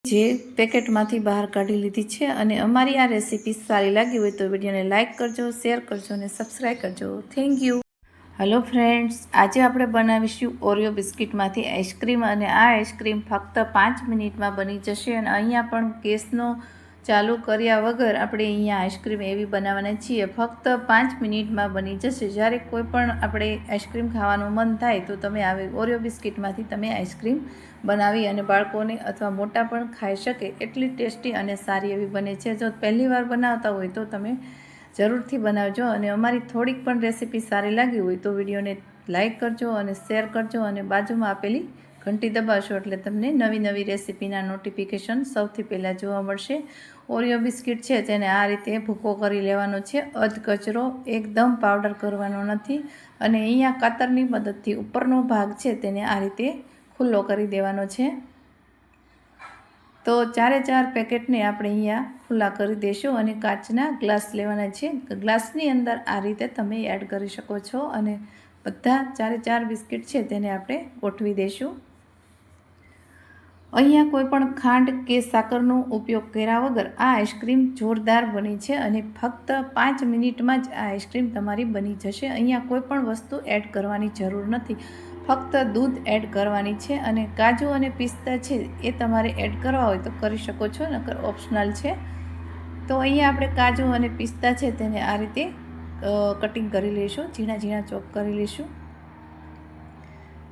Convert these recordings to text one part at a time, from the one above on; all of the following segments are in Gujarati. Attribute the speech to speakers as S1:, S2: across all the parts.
S1: જે પેકેટમાંથી બહાર કાઢી લીધી છે અને અમારી આ રેસીપી સારી લાગી હોય તો વિડીયોને લાઇક કરજો, શેર કરજો અને સબસ્ક્રાઈબ કરજો. Thank you. હેલો ફ્રેન્ડ્સ, આજે આપણે બનાવીશું ઓરિયો બિસ્કિટમાંથી આઈસ્ક્રીમ અને આ આઈસ્ક્રીમ ફક્ત 5 મિનિટમાં બની જશે અને અહીંયા પણ ગેસનો ચાલુ કર્યા વગર આપણે અહીંયા આઈસ્ક્રીમ એવી બનાવવાના છીએ. ફક્ત 5 મિનિટમાં બની જશે. જ્યારે કોઈ પણ આપણે આઈસ્ક્રીમ ખાવાનું મન થાય તો તમે આવી ઓરિયો બિસ્કિટમાંથી તમે આઈસ્ક્રીમ બનાવી અને બાળકોને અથવા મોટા પણ ખાઈ શકે એટલી ટેસ્ટી અને સારી એવી બને છે. જો પહેલીવાર બનાવતા હોય તો તમે જરૂરથી બનાવજો અને અમારી થોડીક પણ રેસીપી સારી લાગી હોય તો વિડીયોને લાઇક કરજો અને શેર કરજો અને બાજુમાં આપેલી ઘંટી દબાવશો એટલે તમને નવી નવી રેસીપીના નોટિફિકેશન સૌથી પહેલાં જોવા મળશે. ઓરિયો બિસ્કિટ છે તેને આ રીતે ભૂકો કરી લેવાનો છે. અધકચરો એકદમ પાવડર કરવાનો નથી અને અહીંયા કાતરની મદદથી ઉપરનો ભાગ છે તેને આ રીતે ખુલ્લો કરી દેવાનો છે. તો 4 પેકેટને આપણે અહીંયા ખુલ્લા કરી દઈશું અને કાચના ગ્લાસ લેવાના છે. ગ્લાસની અંદર આ રીતે તમે એડ કરી શકો છો અને બધા 4 બિસ્કિટ છે તેને આપણે ગોઠવી દઈશું. અહીંયા કોઈ પણ ખાંડ કે સાકરનો ઉપયોગ કર્યા વગર આ આઈસ્ક્રીમ જોરદાર બની છે અને ફક્ત 5 મિનિટમાં જ આ આઈસ્ક્રીમ તમારી બની જશે. અહીંયા કોઈ પણ વસ્તુ એડ કરવાની જરૂર નથી, ફક્ત દૂધ એડ કરવાની છે અને કાજુ અને પિસ્તા છે એ તમારે એડ કરવા હોય તો કરી શકો છો, નકર ઓપ્શનલ છે. તો અહીંયા આપણે કાજુ અને પિસ્તા છે તેને આ રીતે કટિંગ કરી લઈશું, ઝીણા ઝીણા ચોપ કરી લઈશું.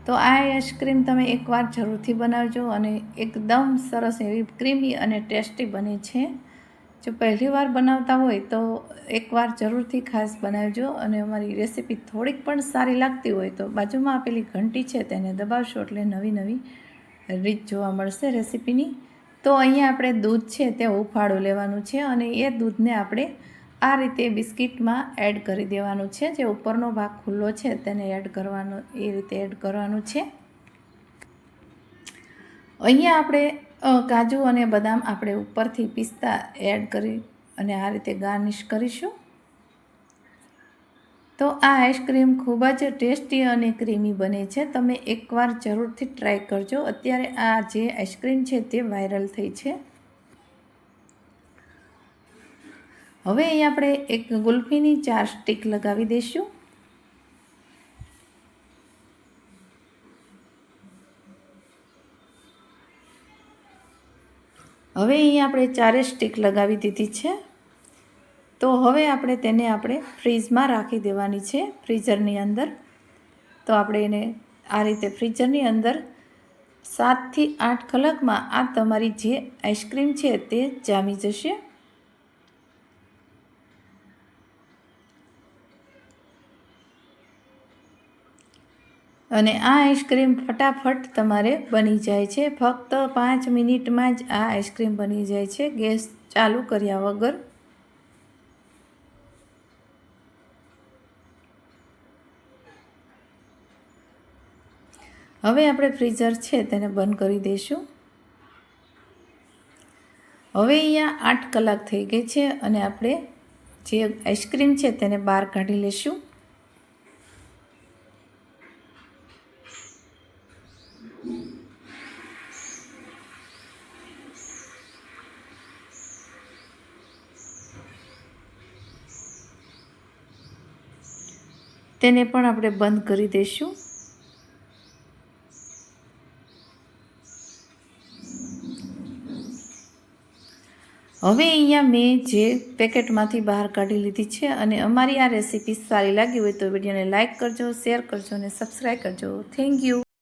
S1: તો આ આઈસ્ક્રીમ તમે એકવાર જરૂરથી બનાવજો અને એકદમ સરસ એવી ક્રીમી અને ટેસ્ટી બને છે. જો પહેલીવાર બનાવતા હોય તો એકવાર જરૂરથી ખાસ બનાવજો અને અમારી રેસીપી થોડીક પણ સારી લાગતી હોય તો બાજુમાં આપેલી ઘંટી છે તેને દબાવશો એટલે નવી નવી રીત જોવા મળશે રેસીપીની. તો અહીંયા આપણે દૂધ છે તે ઉફાળું લેવાનું છે અને એ દૂધને આપણે આ રીતે બિસ્કિટમાં એડ કરી દેવાનું છે. જે ઉપરનો ભાગ ખુલ્લો છે તેને એડ કરવાનો, એ રીતે એડ કરવાનું છે. અહીંયા આપણે કાજુ અને બદામ આપણે ઉપરથી પિસ્તા એડ કરી અને આ રીતે ગાર્નિશ કરીશું. તો આ આઈસ્ક્રીમ ખૂબ જ ટેસ્ટી અને ક્રીમી બને છે. તમે એકવાર જરૂરથી ટ્રાય કરજો. અત્યારે આ જે આઈસ્ક્રીમ છે તે વાયરલ થઈ છે. હવે અહીં આપણે એક ગુલ્ફીની 4 સ્ટીક લગાવી દઈશું. હવે અહીં આપણે 4 સ્ટીક લગાવી દીધી છે. તો હવે આપણે તેને ફ્રીજમાં રાખી દેવાની છે, ફ્રીઝરની અંદર. તો આપણે એને આ રીતે ફ્રીઝરની અંદર 7 થી 8 કલાકમાં આ તમારી જે આઈસ્ક્રીમ છે તે જામી જશે. અને આ આઈસ્ક્રીમ ફટાફટ તમારે બની જાય છે. ફક્ત 5 મિનિટમાં જ આ આઈસ્ક્રીમ બની જાય છે ગેસ ચાલુ કર્યા વગર. હવે આપણે ફ્રીઝર છે તેને બંધ કરી દઈશું. હવે અહીંયા 8 કલાક થઈ ગઈ છે અને આપણે જે આઈસ્ક્રીમ છે તેને બહાર કાઢી લઈશું. તેને પણ આપણે બંધ કરી દઈશું. હવે અહીંયા મેં જે પેકેટમાંથી બહાર કાઢી લીધી છે અને અમારી આ રેસીપી સારી લાગી હોય તો વિડીયોને લાઇક કરજો, શેર કરજો અને સબસ્ક્રાઈબ કરજો. Thank you.